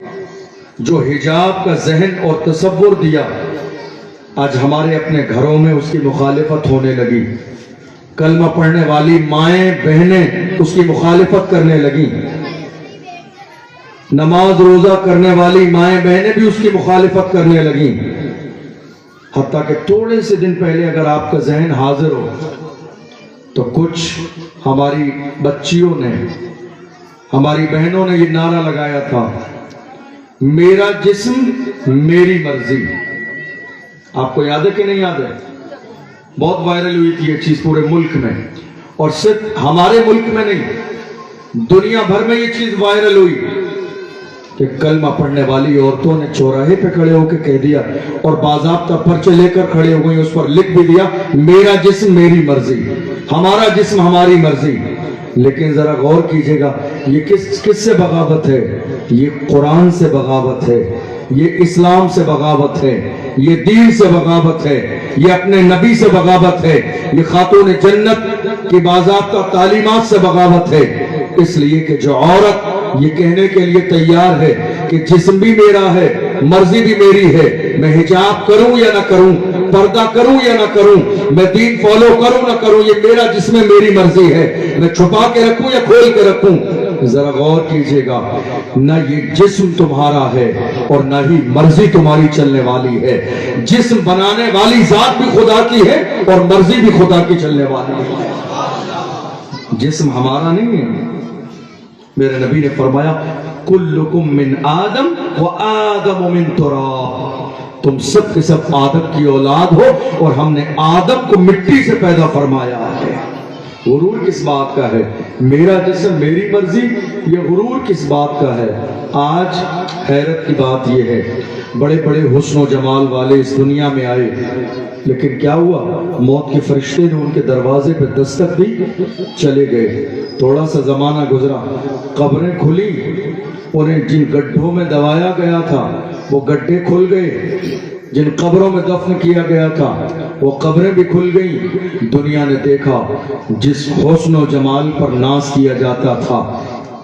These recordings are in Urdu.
جو حجاب کا ذہن اور تصور دیا، آج ہمارے اپنے گھروں میں اس کی مخالفت ہونے لگی. کلمہ پڑھنے والی مائیں بہنیں اس کی مخالفت کرنے لگی. نماز روزہ کرنے والی مائیں بہنیں بھی اس کی مخالفت کرنے لگیں. حتیٰ کہ تھوڑے سے دن پہلے اگر آپ کا ذہن حاضر ہو تو کچھ ہماری بچیوں نے، ہماری بہنوں نے یہ نعرہ لگایا تھا، میرا جسم میری مرضی. آپ کو یاد ہے کہ نہیں یاد ہے؟ بہت وائرل ہوئی تھی یہ چیز پورے ملک میں، اور صرف ہمارے ملک میں نہیں، دنیا بھر میں یہ چیز وائرل ہوئی کہ کلمہ پڑھنے والی عورتوں نے چوراہے پہ کھڑے ہو کے کہہ دیا اور باضابطہ پرچے لے کر کھڑے ہو گئی، اس پر لکھ بھی دیا میرا جسم میری مرضی، ہمارا جسم ہماری مرضی. لیکن ذرا غور کیجئے گا، یہ کس سے بغاوت ہے؟ یہ قرآن سے بغاوت ہے، یہ اسلام سے بغاوت ہے، یہ دین سے بغاوت ہے، یہ اپنے نبی سے بغاوت ہے، یہ خاتون جنت کی باضابطہ تعلیمات سے بغاوت ہے. اس لیے کہ جو عورت یہ کہنے کے لیے تیار ہے کہ جسم بھی میرا ہے، مرضی بھی میری ہے، میں حجاب کروں یا نہ کروں، پردہ کروں یا نہ کروں، میں دین فالو کروں نہ کروں، یہ میرا جسم میری مرضی ہے، میں چھپا کے رکھوں یا کھول کے رکھوں. ذرا غور کیجئے گا، نہ یہ جسم تمہارا ہے اور نہ ہی مرضی تمہاری چلنے والی ہے. جسم بنانے والی ذات بھی خدا کی ہے اور مرضی بھی خدا کی چلنے والی ہے. جسم ہمارا نہیں ہے. میرے نبی نے فرمایا کلکم من آدم و آدم من تراب، تم سب کے سب آدم کی اولاد ہو اور ہم نے آدم کو مٹی سے پیدا فرمایا ہے. غرور کس بات کا ہے؟ میرا جسم میری مرضی، یہ غرور کس بات کا ہے؟ آج حیرت کی بات یہ ہے، بڑے بڑے حسن و جمال والے اس دنیا میں آئے، لیکن کیا ہوا؟ موت کے فرشتے نے ان کے دروازے پہ دستک دی، چلے گئے. تھوڑا سا زمانہ گزرا، قبریں کھلی، انہیں جن گڈھوں میں دبایا گیا تھا وہ گڈھے کھل گئے، جن قبروں میں دفن کیا گیا تھا وہ قبریں بھی کھل گئیں. دنیا نے دیکھا جس حسن و جمال پر ناز کیا جاتا تھا،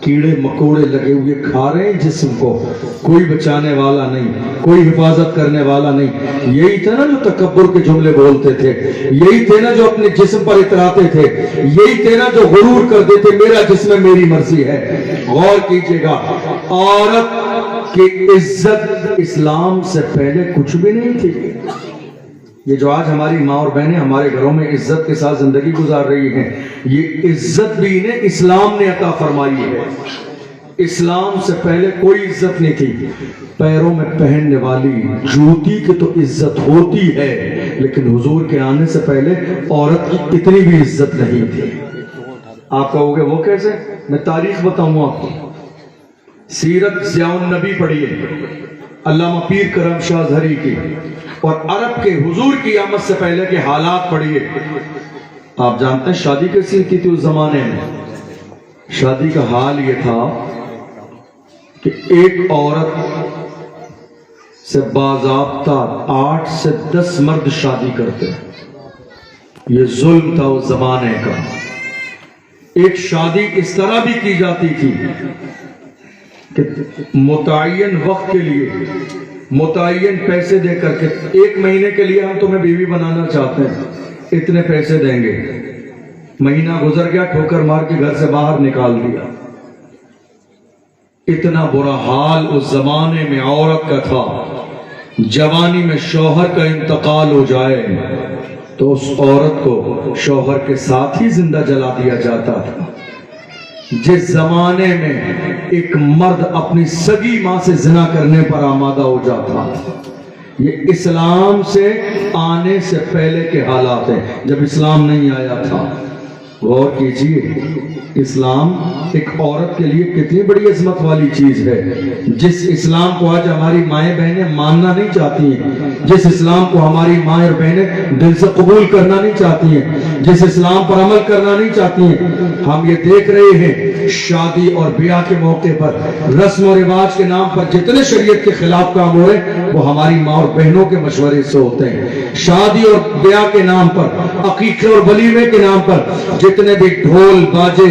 کیڑے مکوڑے لگے ہوئے کھا رہے ہیں جسم کو، کوئی بچانے والا نہیں، کوئی حفاظت کرنے والا نہیں. یہی تھے نا جو تکبر کے جملے بولتے تھے، یہی تھے نا جو اپنے جسم پر اتراتے تھے، یہی تھے نا جو غرور کر دیتے میرا جسم میری مرضی ہے. غور کیجئے گا، عورت کی عزت اسلام سے پہلے کچھ بھی نہیں تھی. یہ جو آج ہماری ماں اور بہنیں ہمارے گھروں میں عزت کے ساتھ زندگی گزار رہی ہیں، یہ عزت بھی انہیں اسلام نے عطا فرمائی ہے. اسلام سے پہلے کوئی عزت نہیں تھی. پیروں میں پہننے والی جوتی کی تو عزت ہوتی ہے، لیکن حضور کے آنے سے پہلے عورت کی اتنی بھی عزت نہیں تھی. آپ کہو گے وہ کیسے؟ میں تاریخ بتاؤں آپ کو. سیرت ضیاء النبی پڑھیے، علامہ پیر کرم شاہ ظہری کی، اور عرب کے حضور کی آمد سے پہلے کے حالات پڑھیے. آپ جانتے ہیں شادی کیسی کی تھی اس زمانے میں؟ شادی کا حال یہ تھا کہ ایک عورت سے باضابطہ 8 سے 10 مرد شادی کرتے. یہ ظلم تھا اس زمانے کا. ایک شادی اس طرح بھی کی جاتی تھی کہ متعین وقت کے لیے متعین پیسے دے کر کے 1 مہینے کے لیے ہم تمہیں بیوی بنانا چاہتے ہیں، اتنے پیسے دیں گے. مہینہ گزر گیا، ٹھوکر مار کے گھر سے باہر نکال دیا. اتنا برا حال اس زمانے میں عورت کا تھا. جوانی میں شوہر کا انتقال ہو جائے تو اس عورت کو شوہر کے ساتھ ہی زندہ جلا دیا جاتا تھا. جس زمانے میں ایک مرد اپنی سگی ماں سے زنا کرنے پر آمادہ ہو جاتا، یہ اسلام سے آنے سے پہلے کے حالات ہیں، جب اسلام نہیں آیا تھا. غور کیجئے، اسلام ایک عورت کے لیے کتنی بڑی عظمت والی چیز ہے. جس اسلام کو آج ہماری مائیں بہنیں ماننا نہیں چاہتی ہیں، جس اسلام کو ہماری مائیں اور بہنیں دل سے قبول کرنا نہیں چاہتی ہیں، جس اسلام پر عمل کرنا نہیں چاہتی ہیں، ہم یہ دیکھ رہے ہیں شادی اور بیاہ کے موقع پر رسم و رواج کے نام پر جتنے شریعت کے خلاف کام ہو رہے ہیں وہ ہماری ماں اور بہنوں کے مشورے سے ہوتے ہیں. شادی اور بیاہ کے نام پر، عقیقے اور ولیمے کے نام پر جتنے بھی ڈھول باجے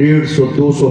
150, 200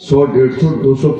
100, 150, 200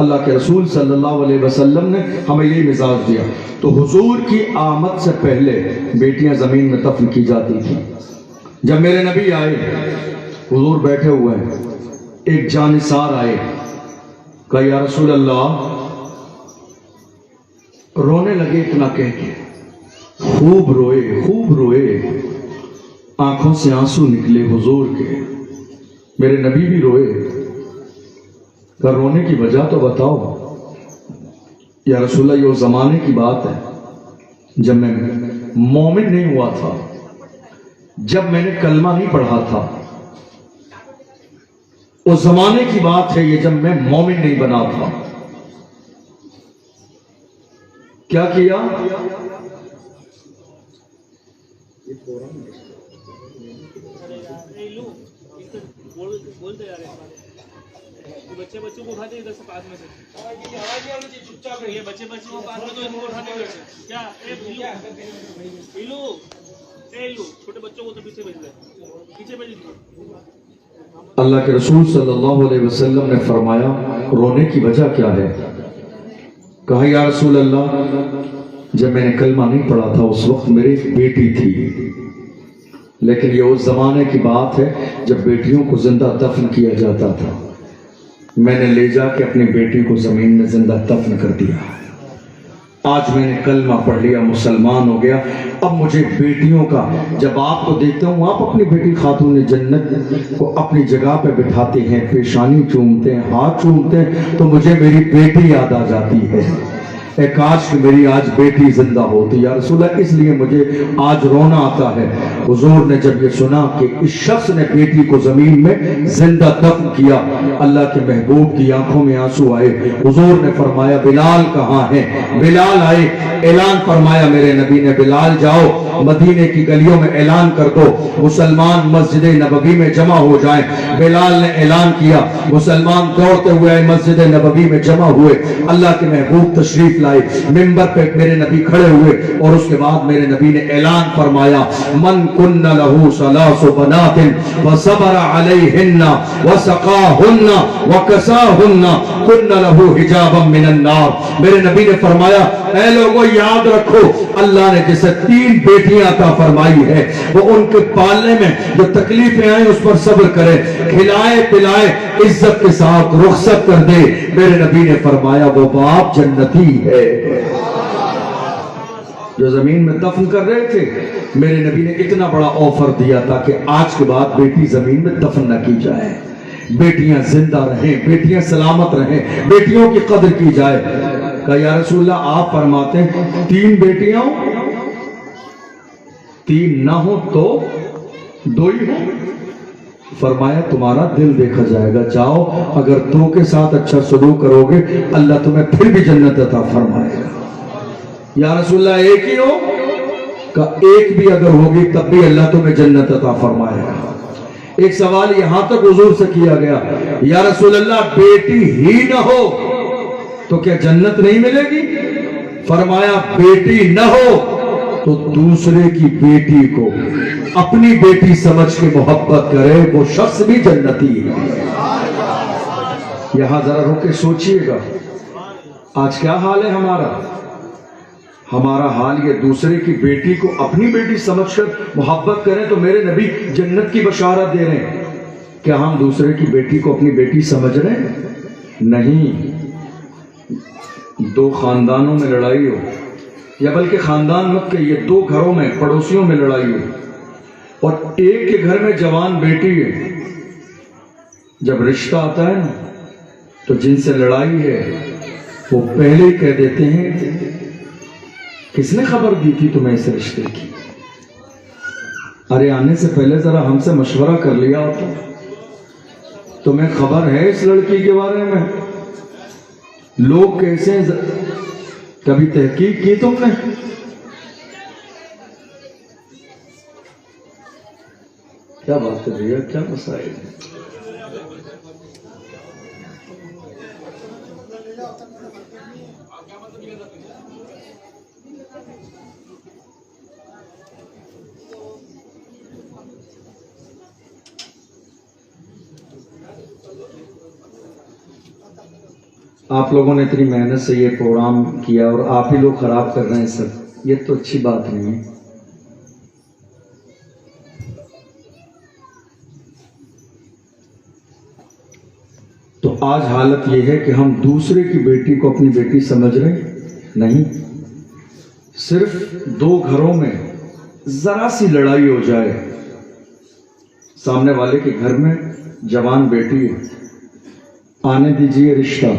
اللہ کے رسول صلی اللہ علیہ وسلم نے ہمیں یہ مزاج دیا. تو حضور کی آمد سے پہلے بیٹیاں زمین میں دفن کی جاتی تھیں. جب میرے نبی آئے, حضور بیٹھے ہوئے ہیں, ایک جانثار آئے, کہا یا رسول اللہ, رونے لگے اتنا کہہ کے, خوب روئے, آنکھوں سے آنسو نکلے حضور کے. میرے نبی بھی روئے. کہ رونے کی وجہ تو بتاؤ. یا رسول اللہ, یہ زمانے کی بات ہے جب میں مومن نہیں ہوا تھا, جب میں نے کلمہ نہیں پڑھا تھا. اس زمانے کی بات ہے یہ, جب میں مومن نہیں بنا تھا. کیا کیا؟ بچے بچوں کو اٹھاتے ادھر سے پاس میں سے, یہ بچے بچوں کو پاس میں تو ان کو اٹھانے ادھر سے. کیا چھوٹے بچوں کو تو پیچھے بھیج دیں, پیچھے بھیج دیں. اللہ کے رسول صلی اللہ علیہ وسلم نے فرمایا رونے کی وجہ کیا ہے؟ کہا یا رسول اللہ, جب میں نے کلمہ نہیں پڑھا تھا اس وقت میری ایک بیٹی تھی, لیکن یہ اس زمانے کی بات ہے جب بیٹیوں کو زندہ دفن کیا جاتا تھا. میں نے لے جا کے اپنی بیٹی کو زمین میں زندہ دفن کر دیا. آج میں نے کلمہ پڑھ لیا, مسلمان ہو گیا. اب مجھے بیٹیوں کا, جب آپ کو دیکھتا ہوں آپ اپنی بیٹی خاتون جنت کو اپنی جگہ پہ بٹھاتے ہیں, پیشانی چومتے ہیں, ہاتھ چومتے ہیں, تو مجھے میری بیٹی یاد آ جاتی ہے. اے کاش کہ میری آج بیٹی زندہ ہوتی. یا رسول اللہ, اس لیے مجھے آج رونا آتا ہے. حضور نے جب یہ سنا کہ اس شخص نے بیٹی کو زمین میں زندہ دفن کیا, اللہ کے محبوب کی آنکھوں میں آنسو آئے. حضور نے فرمایا بلال کہاں ہے؟ بلال آئے. اعلان فرمایا میرے نبی نے, بلال جاؤ مدینے کی گلیوں میں اعلان کر دو, مسلمان مسجد نبوی میں جمع ہو جائیں. بلال نے اعلان کیا, مسلمان دوڑتے ہوئے آئے, مسجد نبوی میں جمع ہوئے. اللہ کے محبوب تشریف لائے, ممبر پہ میرے نبی کھڑے ہوئے, اور اس کے بعد میرے نبی نے اعلان فرمایا من کن لہو ثلاث بنات وصبر علیہن وسقاہن وکساہن کن لہو حجابا من النار. میرے نبی نے فرمایا اے لوگوں یاد رکھو, اللہ نے جسے 3 بیٹیاں عطا فرمائی ہے, وہ ان کے پالنے میں جو تکلیفیں آئیں اس پر صبر کرے, کھلائے پلائے, عزت کے ساتھ رخصت کر دے. میرے نبی نے فرمایا وہ باپ جنتی ہے. جو زمین میں دفن کر رہے تھے, میرے نبی نے اتنا بڑا آفر دیا تھا کہ آج کے بعد بیٹی زمین میں دفن نہ کی جائے, بیٹیاں زندہ رہیں, بیٹیاں سلامت رہیں, بیٹیوں کی قدر کی جائے. کہا یا رسول اللہ آپ فرماتے ہیں 3 بیٹیاں ہوں, 3 نہ ہو تو 2 ہی ہوں. فرمایا تمہارا دل دیکھا جائے گا, جاؤ اگر 2 کے ساتھ اچھا سلوک کرو گے اللہ تمہیں پھر بھی جنت عطا فرمائے گا. یا رسول اللہ 1 ہی ہو؟ کہ 1 بھی اگر ہوگی تب بھی اللہ تمہیں جنت عطا فرمائے گا. ایک سوال یہاں تک حضور سے کیا گیا, یا رسول اللہ بیٹی ہی نہ ہو تو کیا جنت نہیں ملے گی؟ فرمایا بیٹی نہ ہو تو دوسرے کی بیٹی کو اپنی بیٹی سمجھ کے محبت کرے, وہ شخص بھی جنتی ہے. یہاں ذرا رک کے سوچئے گا آج کیا حال ہے ہمارا. ہمارا حال یہ دوسرے کی بیٹی کو اپنی بیٹی سمجھ کر محبت کریں تو میرے نبی جنت کی بشارت دے رہے ہیں. کیا ہم دوسرے کی بیٹی کو اپنی بیٹی سمجھ رہے ہیں؟ نہیں. 2 خاندانوں میں لڑائی ہو, یا بلکہ خاندان مت کہ یہ 2 گھروں میں پڑوسیوں میں لڑائی ہو, اور ایک کے گھر میں جوان بیٹی ہے, جب رشتہ آتا ہے نا تو جن سے لڑائی ہے وہ پہلے ہی کہہ دیتے ہیں کس نے خبر دی تھی تمہیں اس رشتے کی؟ ارے آنے سے پہلے ذرا ہم سے مشورہ کر لیا ہوتا. تمہیں خبر ہے اس لڑکی کے بارے میں؟ لوگ کیسے, کبھی تحقیق کی تم نے؟ کیا بات کر رہی ہے, کیا مسائل ہے؟ آپ لوگوں نے اتنی محنت سے یہ پروگرام کیا اور آپ ہی لوگ خراب کر رہے ہیں سب, یہ تو اچھی بات نہیں ہے. تو آج حالت یہ ہے کہ ہم دوسرے کی بیٹی کو اپنی بیٹی سمجھ رہے نہیں. صرف دو گھروں میں ذرا سی لڑائی ہو جائے, سامنے والے کے گھر میں جوان بیٹی ہے, آنے دیجئے رشتہ,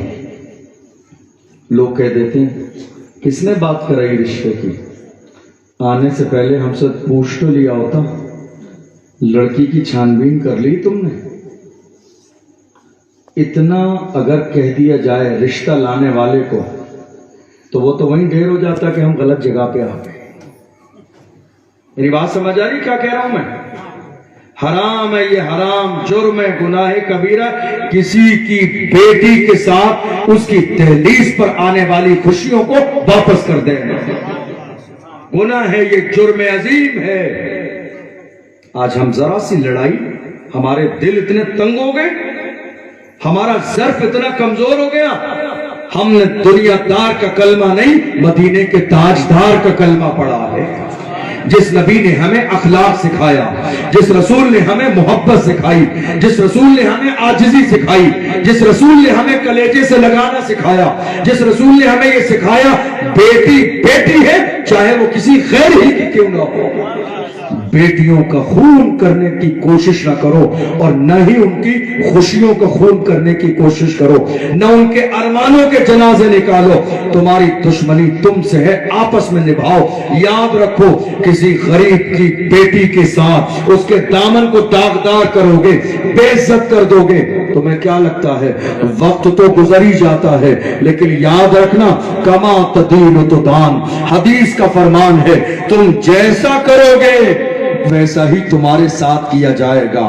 لوگ کہہ دیتے ہیں کس نے بات کرائی رشتے کی, آنے سے پہلے ہم سے پوچھ تو لیا ہوتا, لڑکی کی چھان بین کر لی تم نے. اتنا اگر کہہ دیا جائے رشتہ لانے والے کو تو وہ تو وہیں ڈھیر ہو جاتا کہ ہم غلط جگہ پہ آ گئے. میری بات سمجھ آ رہی کیا کہہ رہا ہوں میں؟ حرام ہے یہ, حرام جرم ہے, گناہ کبیرہ, کسی کی بیٹی کے ساتھ اس کی دہلیز پر آنے والی خوشیوں کو واپس کر دیں. گناہ ہے یہ, جرم عظیم ہے. آج ہم ذرا سی لڑائی, ہمارے دل اتنے تنگ ہو گئے, ہمارا ظرف اتنا کمزور ہو گیا, ہم نے دنیا دار کا کلمہ نہیں مدینے کے تاجدار کا کلمہ پڑھا ہے. جس نبی نے ہمیں اخلاق سکھایا, جس رسول نے ہمیں محبت سکھائی, جس رسول نے ہمیں عاجزی سکھائی, جس رسول نے ہمیں کلیجے سے لگانا سکھایا, جس رسول نے ہمیں یہ سکھایا بیٹی بیٹی ہے چاہے وہ کسی غیر ہی کی کیوں نہ ہو. بیٹیوں کا خون کرنے کی کوشش نہ کرو اور نہ ہی ان کی خوشیوں کا خون کرنے کی کوشش کرو, نہ ان کے ارمانوں کے جنازے نکالو. تمہاری دشمنی تم سے ہے, آپس میں نبھاؤ. یاد رکھو کسی غریب کی بیٹی کے ساتھ اس کے دامن کو داغدار کرو گے, بے عزت کر دو گے, تمہیں کیا لگتا ہے وقت تو گزر ہی جاتا ہے, لیکن یاد رکھنا کما تدین تدان, حدیث کا فرمان ہے تم جیسا کرو گے ویسا ہی تمہارے ساتھ کیا جائے گا.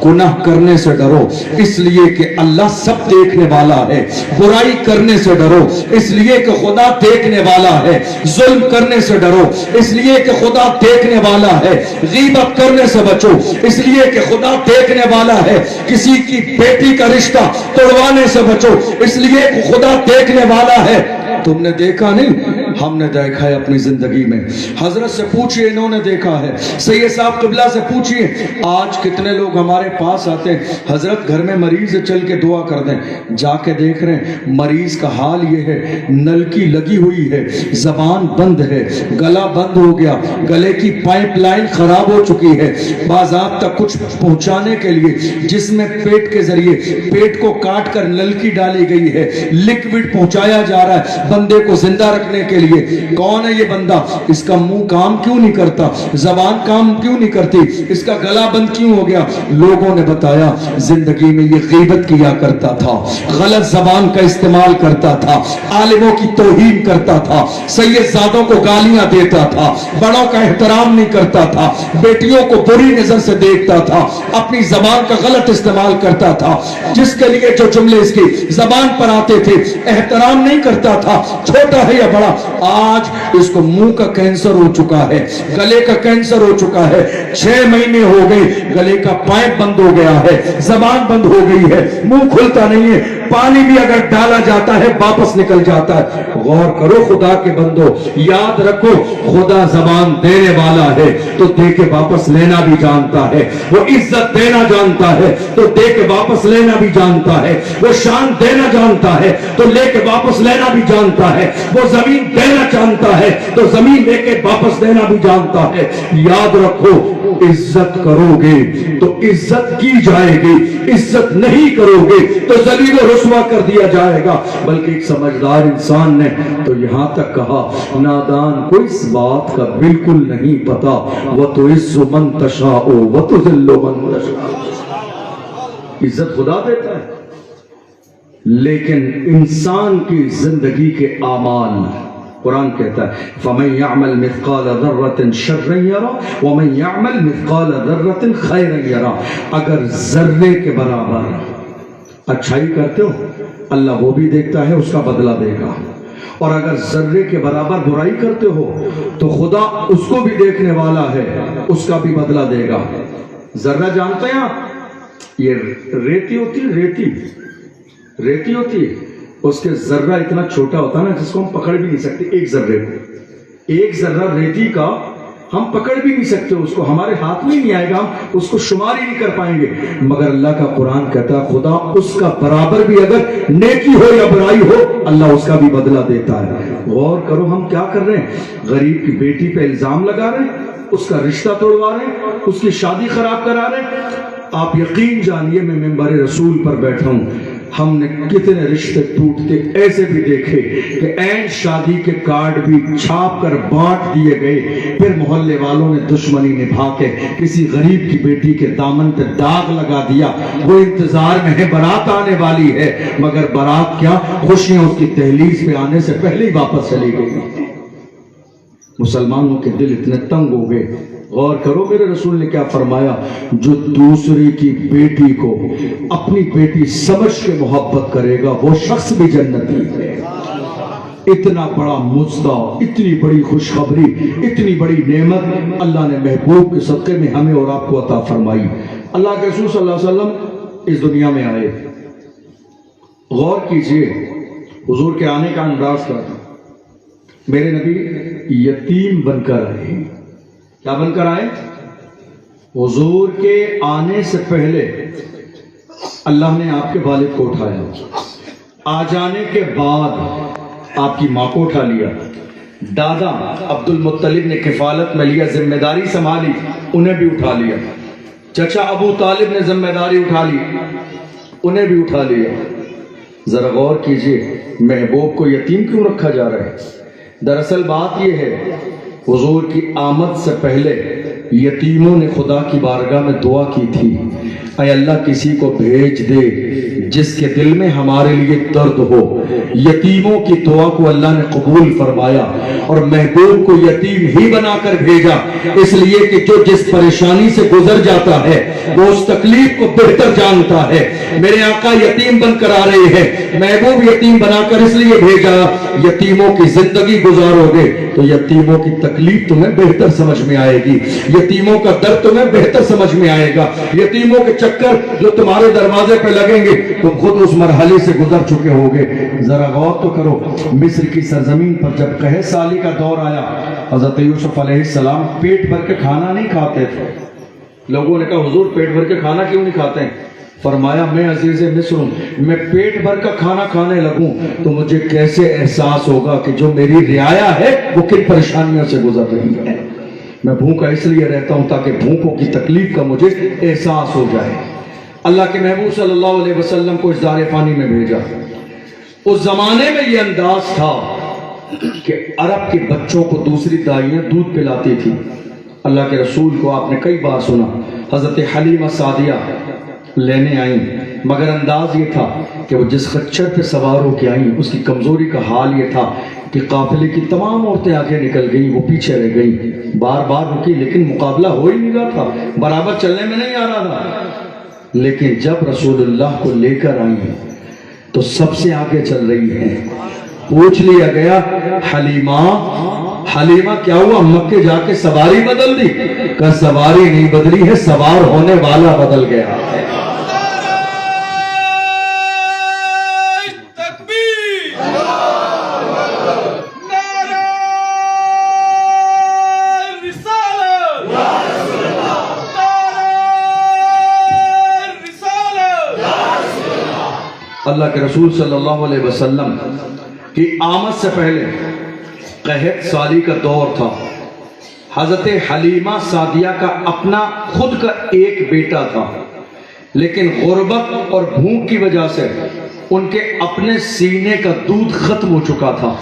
گناہ کرنے سے ڈرو اس لیے کہ اللہ سب دیکھنے والا ہے, برائی کرنے سے ڈرو اس لیے کہ خدا دیکھنے والا ہے, ظلم کرنے سے ڈرو اس لیے کہ خدا دیکھنے والا ہے, غیبت کرنے سے بچو اس لیے کہ خدا دیکھنے والا ہے, کسی کی بیٹی کا رشتہ توڑوانے سے بچو اس لیے کہ خدا دیکھنے والا ہے. تم نے دیکھا نہیں, ہم نے دیکھا ہے اپنی زندگی میں. حضرت سے پوچھئے, انہوں نے دیکھا ہے. سید صاحب قبلہ سے پوچھئے, آج کتنے لوگ ہمارے پاس آتے ہیں, حضرت گھر میں مریض چل کے دعا کر دیں, جا کے دیکھ رہے ہیں مریض کا حال یہ ہے, نلکی لگی ہوئی ہے, زبان بند ہے, گلا بند ہو گیا, گلے کی پائپ لائن خراب ہو چکی ہے, باضابطہ کچھ پہنچانے کے لیے جس میں پیٹ کے ذریعے پیٹ کو کاٹ کر نلکی ڈالی گئی ہے, لکوڈ پہنچایا جا رہا ہے بندے کو زندہ رکھنے کے لیے. کون ہے یہ بندہ, اس کا منہ کام کیوں نہیں کرتا, زبان کام کیوں نہیں کرتی, اس کا گلا بند کیوں ہو گیا؟ لوگوں نے بتایا زندگی میں یہ غیبت کیا کرتا تھا, غلط زبان کا استعمال کرتا تھا, عالموں کی توہین کرتا تھا, سید زادوں کو گالیاں دیتا تھا, بڑوں کا احترام نہیں کرتا تھا, بیٹیوں کو بری نظر سے دیکھتا تھا, اپنی زبان کا غلط استعمال کرتا تھا, جس کے لیے جو جملے اس کی زبان پر آتے تھے احترام نہیں کرتا تھا, چھوٹا ہے یا بڑا. آج اس کو منہ کا کینسر ہو چکا ہے, گلے کا کینسر ہو چکا ہے, 6 مہینے ہو گئے, گلے کا پائپ بند ہو گیا ہے, زبان بند ہو گئی ہے, منہ کھلتا نہیں ہے, پانی بھی اگر ڈالا جاتا ہے واپس نکل جاتا ہے. غور کرو خدا کے بندو, یاد رکھو خدا زبان دینے والا ہے تو دے کے واپس لینا بھی جانتا ہے, وہ عزت دینا جانتا ہے تو دے کے واپس لینا بھی جانتا ہے, وہ شان دینا جانتا ہے تو لے کے واپس لینا بھی جانتا ہے, وہ زمین دینا جانتا ہے تو زمین لے کے واپس دینا بھی جانتا ہے. یاد رکھو عزت کرو گے تو عزت کی جائے گی, عزت نہیں کرو گے تو ذلیل و رسوا کر دیا جائے گا. بلکہ ایک سمجھدار انسان نے تو یہاں تک کہا نادان کو اس بات کا بالکل نہیں پتا, وَتُعِزُّ مَن تَشَاءُ وَتُذِلُّ مَن تَشَاءُ. عزت خدا دیتا ہے لیکن انسان کی زندگی کے اعمال, قرآن کہتا ہے فَمَن يَعْمَلْ مِثْقَالَ ذَرَّةٍ شَرًّا يَرَهُ وَمَن يَعْمَلْ مِثْقَالَ ذَرَّةٍ خَيْرًا يَرَهُ. اگر ذرے کے برابر اچھائی کرتے ہو اللہ وہ بھی دیکھتا ہے, اس کا بدلہ دے گا, اور اگر ذرے کے برابر برائی کرتے ہو تو خدا اس کو بھی دیکھنے والا ہے, اس کا بھی بدلہ دے گا. ذرہ جانتے ہیں آپ, یہ ریتی ہوتی ہے, ریتی ہوتی ہے, اس کے ذرہ اتنا چھوٹا ہوتا ہے نا جس کو ہم پکڑ بھی نہیں سکتے. ایک ذرے کو, ایک ذرہ ریتی کا ہم پکڑ بھی نہیں سکتے, اس کو ہمارے ہاتھ میں نہیں آئے گا, ہم اس کو شمار ہی نہیں کر پائیں گے. مگر اللہ کا قرآن کہتا ہے خدا اس کا برابر بھی اگر نیکی ہو یا برائی ہو اللہ اس کا بھی بدلہ دیتا ہے. غور کرو ہم کیا کر رہے ہیں, غریب کی بیٹی پہ الزام لگا رہے ہیں, اس کا رشتہ توڑوا رہے ہیں, اس کی شادی خراب کرا رہے ہیں. آپ یقین جانیے میں ممبر رسول پر بیٹھا ہوں, ہم نے کتنے رشتے ٹوٹتے ایسے بھی دیکھے کہ عین شادی کے کارڈ بھی چھاپ کر بانٹ دیے گئے, پھر محلے والوں نے دشمنی نبھا کے کسی غریب کی بیٹی کے دامن پہ داغ لگا دیا. وہ انتظار میں ہے بارات آنے والی ہے, مگر بارات کیا خوشیاں اس کی دہلیز پہ آنے سے پہلے ہی واپس چلی گئی. مسلمانوں کے دل اتنے تنگ ہو گئے. غور کرو میرے رسول نے کیا فرمایا, جو دوسری کی بیٹی کو اپنی بیٹی سمجھ کے محبت کرے گا وہ شخص بھی جنتی ہے. اتنا بڑا مجزہ, اتنی بڑی خوشخبری, اتنی بڑی نعمت اللہ نے محبوب کے صدقے میں ہمیں اور آپ کو عطا فرمائی. اللہ کے رسول صلی اللہ علیہ وسلم اس دنیا میں آئے. غور کیجئے حضور کے آنے کا انداز کیا تھا. میرے نبی یتیم بن کر آئے. کیا بن کر آئے؟ حضور کے آنے سے پہلے اللہ نے آپ کے والد کو اٹھایا, آ جانے کے بعد آپ کی ماں کو اٹھا لیا, دادا عبد المطلب نے کفالت میں لیا, ذمہ داری سنبھالی, انہیں بھی اٹھا لیا. چچا ابو طالب نے ذمہ داری اٹھا لی, انہیں بھی اٹھا لیا. ذرا غور کیجئے محبوب کو یتیم کیوں رکھا جا رہا ہے؟ دراصل بات یہ ہے حضور کی آمد سے پہلے یتیموں نے خدا کی بارگاہ میں دعا کی تھی, اے اللہ کسی کو بھیج دے جس کے دل میں ہمارے لیے درد ہو. یتیموں کی دعا کو اللہ نے قبول فرمایا اور محبوب کو یتیم ہی بنا کر بھیجا, اس لیے کہ جو جس پریشانی سے گزر جاتا ہے وہ اس تکلیف کو بہتر جانتا ہے. میرے آقا یتیم بن کر آ رہے ہیں, محبوب یتیم بنا کر اس لیے بھیجا یتیموں کی زندگی گزارو گے تو یتیموں کی تکلیف تمہیں بہتر سمجھ میں آئے گی, یتیموں کا درد تمہیں بہتر سمجھ میں آئے گا. یتیموں کے چکر جو تمہارے دروازے پہ لگیں گے تم خود اس مرحلے سے گزر چکے ہوگے. ذرا غور تو کرو, مصر کی سرزمین پر جب قحط سالی کا دور آیا حضرت یوسف علیہ السلام پیٹ بھر کے کھانا نہیں کھاتے تھے. لوگوں نے کہا حضور پیٹ بھر کے کھانا کیوں نہیں کھاتے ہیں؟ فرمایا میں عزیز مصر ہوں, میں پیٹ بھر کا کھانا کھانے لگوں تو مجھے کیسے احساس ہوگا کہ جو میری رعایا ہے وہ کن پریشانیوں سے گزر رہی ہے. میں بھوکا اس لیے رہتا ہوں تاکہ بھوکوں کی تکلیف کا مجھے احساس ہو جائے. اللہ کے محبوب صلی اللہ علیہ وسلم کو اس دار فانی میں بھیجا. اس زمانے میں یہ انداز تھا کہ عرب کے بچوں کو دوسری دائیاں دودھ پلاتی تھی. اللہ کے رسول کو آپ نے کئی بار سنا حضرت حلیمہ سعدیہ لینے آئیں, مگر انداز یہ تھا کہ وہ جس خچر پہ سوار ہو کے آئیں اس کی کمزوری کا حال یہ تھا کہ قافلے کی تمام عورتیں آگے نکل گئیں, وہ پیچھے رہ گئیں. بار بار رکی لیکن مقابلہ ہو ہی نہیں رہا تھا, برابر چلنے میں نہیں آ رہا تھا. لیکن جب رسول اللہ کو لے کر آئی تو سب سے آگے چل رہی ہے. پوچھ لیا گیا حلیمہ کیا ہوا, مکے جا کے سواری بدل دی؟ کہ سواری نہیں بدلی ہے, سوار ہونے والا بدل گیا ہے. اللہ کے رسول صلی اللہ علیہ وسلم کی آمد سے پہلے قحط سالی کا دور تھا. حضرت حلیمہ سعدیہ کا اپنا خود کا ایک بیٹا تھا, لیکن غربت اور بھوک کی وجہ سے ان کے اپنے سینے کا دودھ ختم ہو چکا تھا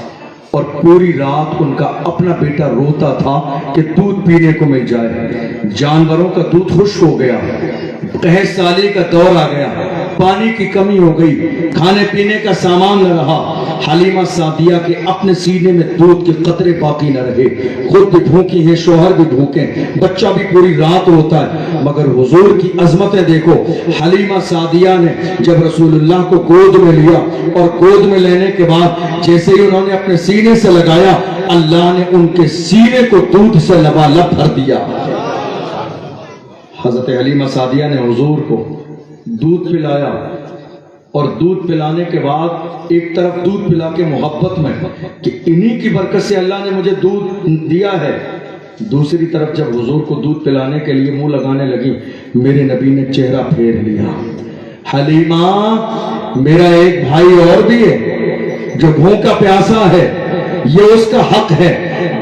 اور پوری رات ان کا اپنا بیٹا روتا تھا کہ دودھ پینے کو مل جائے. جانوروں کا دودھ خشک ہو گیا, قحط سالی کا دور آ گیا, پانی کی کمی ہو گئی, کھانے پینے کا سامان نہ رہا. حلیمہ سعدیہ کے اپنے سینے میں دودھ کے قطرے باقی نہ رہے, خود بھی بھوکی ہیں, شوہر بھی بھوکے, بچہ بھی پوری رات روتا ہے. مگر حضور کی عظمتیں دیکھو, حلیمہ سعدیہ نے جب رسول اللہ کو گود میں لیا اور گود میں لینے کے بعد جیسے ہی انہوں نے اپنے سینے سے لگایا اللہ نے ان کے سینے کو دودھ سے لبالب بھر دیا. حضرت حلیمہ سعدیہ نے حضور کو دودھ پلایا, اور دودھ پلانے کے بعد ایک طرف دودھ پلا کے محبت میں کہ انہی کی برکت سے اللہ نے مجھے دودھ دیا ہے، دوسری طرف جب حضور کو دودھ پلانے کے لیے منہ لگانے لگی، میرے نبی نے چہرہ پھیر لیا، حلیمہ میرا ایک بھائی اور بھی ہے جو بھوکا پیاسا ہے، یہ اس کا حق ہے،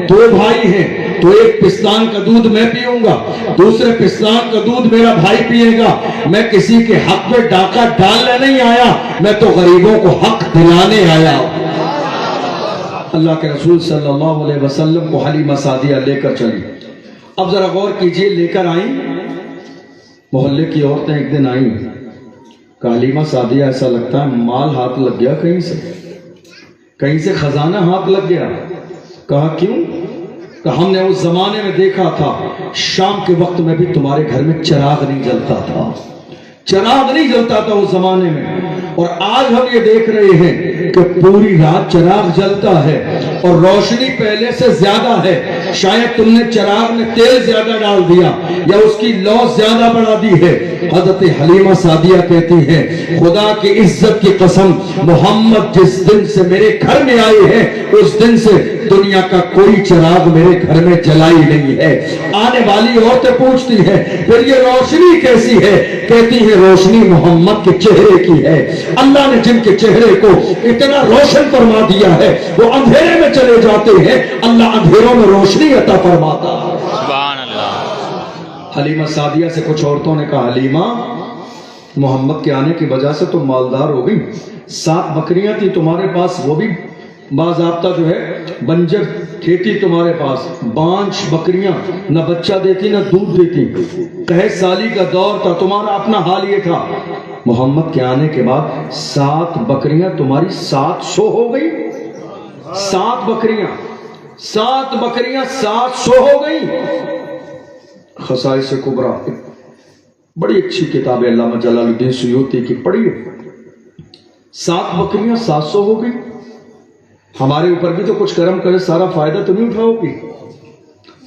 دو بھائی ہیں تو ایک پستان کا دودھ میں پیوں گا، دوسرے پستان کا دودھ میرا بھائی پیے گا، میں کسی کے حق پہ ڈاکہ ڈالنے نہیں آیا، میں تو غریبوں کو حق دلانے آیا۔ اللہ کے رسول صلی اللہ علیہ وسلم کو حلیمہ سعدیہ لے کر چلی۔ اب ذرا غور کیجئے، لے کر آئیں، محلے کی عورتیں ایک دن آئیں کہ حلیمہ سعدیہ ایسا لگتا ہے مال ہاتھ لگ گیا، کہیں سے خزانہ ہاتھ لگ گیا۔ کہا کیوں؟ کہ ہم نے اس زمانے میں دیکھا تھا شام کے وقت میں بھی تمہارے گھر میں چراغ نہیں جلتا تھا، چراغ نہیں جلتا تھا اس زمانے میں، اور آج ہم یہ دیکھ رہے ہیں کہ پوری رات چراغ جلتا ہے اور روشنی پہلے سے زیادہ ہے۔ شاید تم نے چراغ میں تیل زیادہ ڈال دیا یا اس کی لو زیادہ بڑھا دی ہے۔ حضرت حلیمہ سعدیہ کہتی ہیں خدا کی عزت کی قسم، محمد جس دن سے میرے گھر میں آئے ہیں اس دن سے دنیا کا کوئی چراغ میرے گھر میں جلائی نہیں ہے۔ آنے والی عورتیں پوچھتی ہیں پھر یہ روشنی کیسی ہے؟ کہتی ہے روشنی محمد کے چہرے کی ہے۔ اللہ نے جن کے چہرے کو اتنا روشن فرما دیا ہے وہ اندھیرے میں چلے جاتے ہیں، اللہ اندھیروں میں روشنی عطا فرماتا ہے۔ سبحان اللہ۔ حلیمہ سعدیہ سے کچھ عورتوں نے کہا حلیمہ محمد کے آنے کی وجہ سے تم مالدار ہو گئی، 7 بکریاں تھی تمہارے پاس، وہ بھی باضابطہ جو ہے بنجر کھیتی تمہارے پاس، 5 بکریاں نہ بچہ دیتی نہ دودھ دیتی، قحط سالی کا دور تھا، تمہارا اپنا حال یہ تھا۔ محمد کے آنے کے بعد 7 بکریاں تمہاری 700 ہو گئی، 7 بکریاں 700 ہو گئی۔ خصائص کبریٰ بڑی اچھی کتاب ہے علامہ جلال الدین سیوطی کی، پڑھیے۔ 7 بکریاں 700 ہو گئی۔ ہمارے اوپر بھی تو کچھ کرم کرے، سارا فائدہ تم ہی اٹھاؤ گی،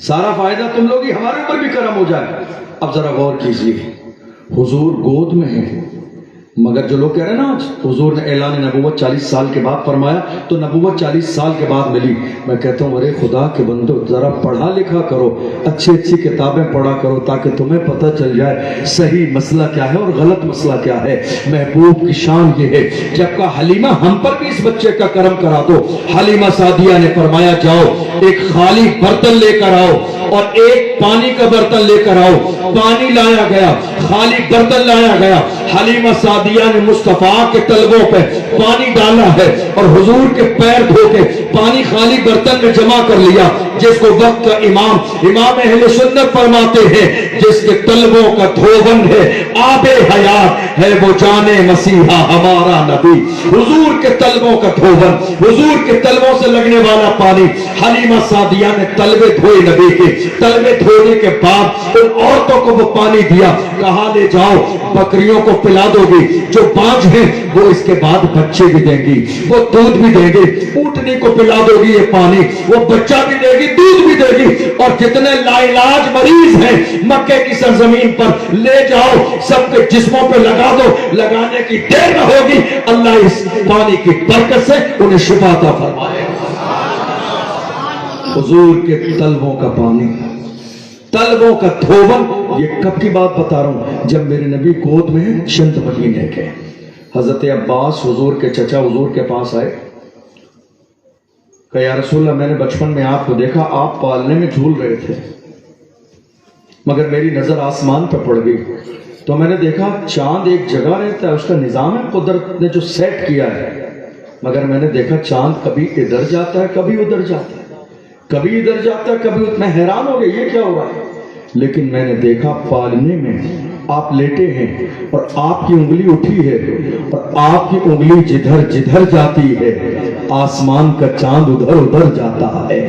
سارا فائدہ تم لوگ ہی، ہمارے اوپر بھی کرم ہو جائے۔ اب ذرا غور کیجیے، حضور گود میں ہیں، مگر جو لوگ کہہ رہے ہیں نا آج حضور نے اعلان نبوت 40 سال کے بعد فرمایا تو نبوت 40 سال کے بعد ملی، میں کہتا ہوں ارے خدا کے بندو ذرا پڑھا لکھا کرو، اچھی کتابیں پڑھا کرو تاکہ تمہیں پتہ چل جائے صحیح مسئلہ کیا ہے اور غلط مسئلہ کیا ہے۔ محبوب کی شان یہ ہے، جب کہا حلیمہ ہم پر بھی اس بچے کا کرم کرا دو، حلیمہ سعدیہ نے فرمایا جاؤ ایک خالی برتن لے کر آؤ اور ایک پانی کا برتن لے کر آؤ۔ پانی لایا گیا، خالی برتن لایا گیا، حلیمہ سعدیہ نے مصطفیٰ کے طلبوں پہ پانی ڈالا ہے اور حضور کے پیر دھو کے پانی خالی برتن میں جمع کر لیا، جس کو وقت کا امام اہل سنت فرماتے ہیں جس کے طلبوں کا دھوون ہے آب حیات ہے وہ جان مسیحا ہمارا نبی۔ حضور کے طلبوں کا دھوون، حضور کے طلبوں سے لگنے والا پانی، حلیمہ سعدیہ نے طلبے دھوئے نبی کے، طلبے دھونے کے بعد ان عورتوں کو وہ پانی دیا، کہا لے جاؤ بکریوں کو پلا دو گی، جو بانج ہیں وہ اس کے بعد بچے بھی دیں گی، وہ دودھ بھی دیں گے، اونٹنی کو پلا دو گی یہ پانی، وہ بچہ بھی دے گی دودھ بھی دے گی، اور جتنے لا علاج مریض ہیں مکے کی سرزمین پر لے جاؤ، سب کے جسموں پہ لگا دو، لگانے کی دیر نہ ہوگی، اللہ اس پانی کی برکت سے انہیں شفا عطا فرمائے۔ حضور کے طلبوں کا پانی، طلبوں کا دھوون، یہ کب کی بات بتا رہا ہوں، جب میرے نبی گود میں چند مہینے کے، حضرت عباس حضور کے چچا حضور کے پاس آئے کہ یا رسول اللہ میں نے بچپن میں آپ کو دیکھا، آپ پالنے میں جھول رہے تھے، مگر میری نظر آسمان پر پڑ گئی تو میں نے دیکھا چاند ایک جگہ رہتا ہے، اس کا نظام ہے قدرت نے جو سیٹ کیا ہے، مگر میں نے دیکھا چاند کبھی ادھر جاتا ہے کبھی ادھر جاتا ہے، کبھی ادھر جاتا ہے کبھی ادھر، میں حیران ہو گیا یہ کیا ہو رہا ہے، لیکن میں نے دیکھا پالنے میں آپ لیٹے ہیں اور آپ کی انگلی اٹھی ہے اور آپ کی انگلی جدھر جدھر جاتی ہے آسمان کا چاند ادھر ادھر جاتا ہے،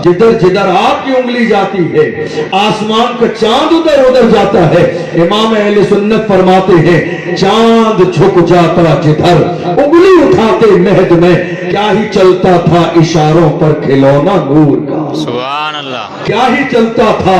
جدھر جدھر آپ کی انگلی جاتی ہے آسمان کا چاند ادھر ادھر جاتا ہے۔ امام اہل سنت فرماتے ہیں چاند جھک جاتا جدھر انگلی اٹھاتے مہد میں، کیا ہی چلتا تھا اشاروں پر کھلونا نور کا، سبحان اللہ، کیا ہی چلتا تھا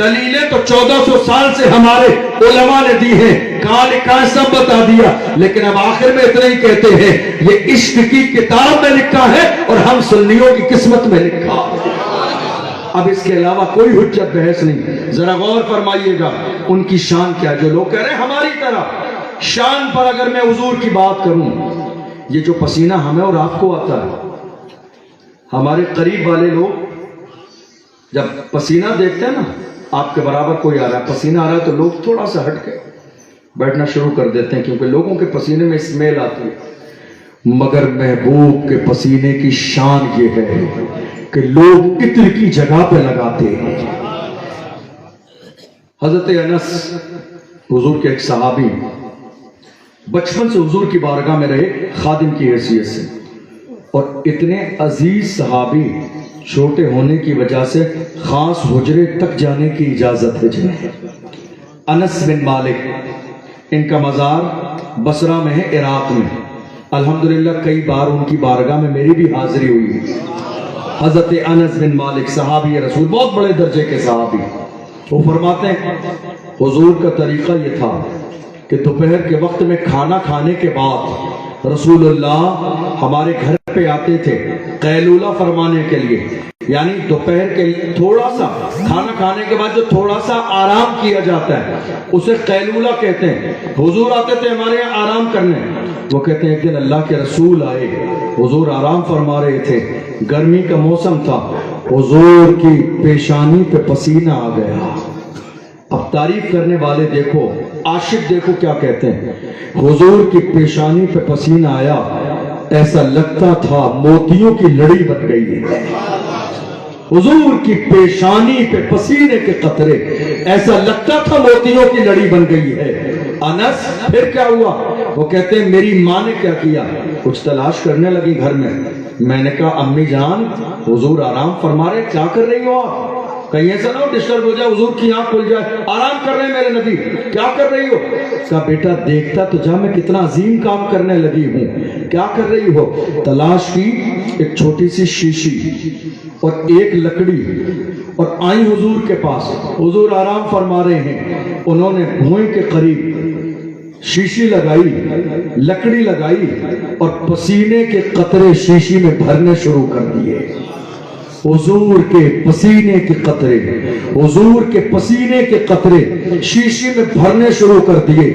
دلیلیں تو 1400 سال سے ہمارے علماء نے دی ہیں، کہاں لکھا ہے سب بتا دیا، لیکن اب آخر میں اتنا ہی کہتے ہیں یہ عشق کی کتاب میں لکھا ہے اور ہم سنیوں کی قسمت میں لکھا ہے۔ اب اس کے علاوہ کوئی حجت بحث نہیں۔ ذرا غور فرمائیے گا ان کی شان کیا، جو لوگ کہہ رہے ہیں ہماری طرح شان پر اگر میں حضور کی بات کروں، یہ جو پسینہ ہمیں اور آپ کو آتا ہے، ہمارے قریب والے لوگ جب پسینہ دیکھتے ہیں نا، آپ کے برابر کوئی آ رہا ہے، پسینہ آ رہا ہے تو لوگ تھوڑا سا ہٹ کے بیٹھنا شروع کر دیتے ہیں، کیونکہ لوگوں کے پسینے میں اسمیل آتی ہے۔ مگر محبوب کے پسینے کی شان یہ ہے کہ لوگ عطر کی جگہ پہ لگاتے ہیں۔ حضرت انس حضور کے ایک صحابی، بچپن سے حضور کی بارگاہ میں رہے خادم کی حیثیت سے، اور اتنے عزیز صحابی، چھوٹے ہونے کی وجہ سے خاص حجرے تک جانے کی اجازت ہے جنہیں۔ انس بن مالک، ان کا مزار بصرہ میں ہے، عراق میں۔ الحمدللہ کئی بار ان کی بارگاہ میں میری بھی حاضری ہوئی ہے۔ حضرت انس بن مالک صحابی رسول، بہت بڑے درجے کے صحابی، وہ فرماتے ہیں حضور کا طریقہ یہ تھا کہ دوپہر کے وقت میں کھانا کھانے کے بعد رسول اللہ ہمارے گھر پہ آتے تھے قیلولہ فرمانے کے لیے، یعنی دوپہر کے تھوڑا سا کھانا کھانے کے بعد جو تھوڑا سا آرام کیا جاتا ہے اسے قیلولہ کہتے ہیں۔ حضور آتے تھے ہمارے یہاں آرام کرنے، وہ کہتے ہیں ایک دن اللہ کے رسول آئے، حضور آرام فرما رہے تھے، گرمی کا موسم تھا، حضور کی پیشانی پہ پسینہ آ گیا۔ اب تعریف کرنے والے دیکھو، عاشق دیکھو کیا کہتے ہیں، حضور کی پیشانی پہ پسینہ آیا، ایسا لگتا تھا موتیوں کی لڑی بن گئی ہے۔ حضور کی پیشانی پہ پسینے کے قطرے، ایسا لگتا تھا موتیوں کی لڑی بن گئی ہے۔ انس پھر کیا ہوا؟ وہ کہتے ہیں میری ماں نے کیا کیا، کچھ تلاش کرنے لگی گھر میں، میں نے کہا امی جان حضور آرام فرما رہے، کیا کر رہی ہو آپ؟ کہیں ایسا نہ ہو ڈسٹرب ہو جائے، حضور کی آنکھ کھل جائے، آرام کر رہے ہیں میرے نبی، کیا کر رہی ہو؟ کہا بیٹا دیکھتا تو جا میں کتنا عظیم کام کرنے لگی ہوں، کیا کر رہی ہو؟ تلاش کی ایک چھوٹی سی شیشی اور ایک لکڑی، اور آئی حضور کے پاس، حضور آرام فرما رہے ہیں، انہوں نے بھوئیں کے قریب شیشی لگائی، لکڑی لگائی، اور پسینے کے قطرے شیشی میں بھرنے شروع کر دیے۔ حضور کے پسینے کے قطرے، حضور کے پسینے کے قطرے شیشی میں بھرنے شروع کر دیے۔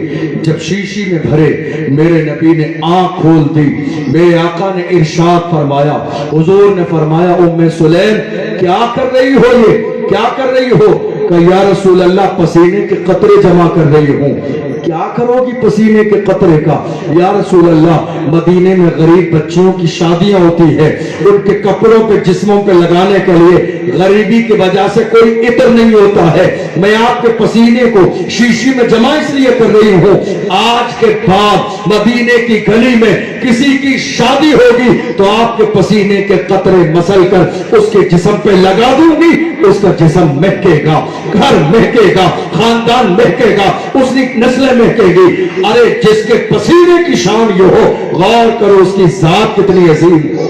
جب شیشی میں بھرے میرے نبی نے آنکھ کھول دی، میرے آقا نے ارشاد فرمایا، حضور نے فرمایا ام سلیم کیا کر رہی ہو، یہ کیا کر رہی ہو؟ کہ یا رسول اللہ پسینے کے قطرے جمع کر رہی ہوں۔ کیا کرو گی پسینے کے قطرے کا؟ یا رسول اللہ مدینے میں غریب بچیوں کی شادیاں ہوتی ہے، ان کے کپڑوں پہ جسموں پہ لگانے کے لیے غریبی کی وجہ سے کوئی عطر نہیں ہوتا ہے، میں آپ کے پسینے کو شیشی میں جمع اس لیے کر رہی ہوں، آج کے بعد مدینے کی گلی میں کسی کی شادی ہوگی تو آپ کے پسینے کے قطرے مسل کر اس کے جسم پہ لگا دوں گی، اس کا جسم مہکے گا، گھر مہکے گا، خاندان مہکے گا، اس کی نسلیں مہکے گی۔ ارے جس کے پسینے کی شان یہ ہو، غور کرو اس کی ذات کتنی عظیم ہو۔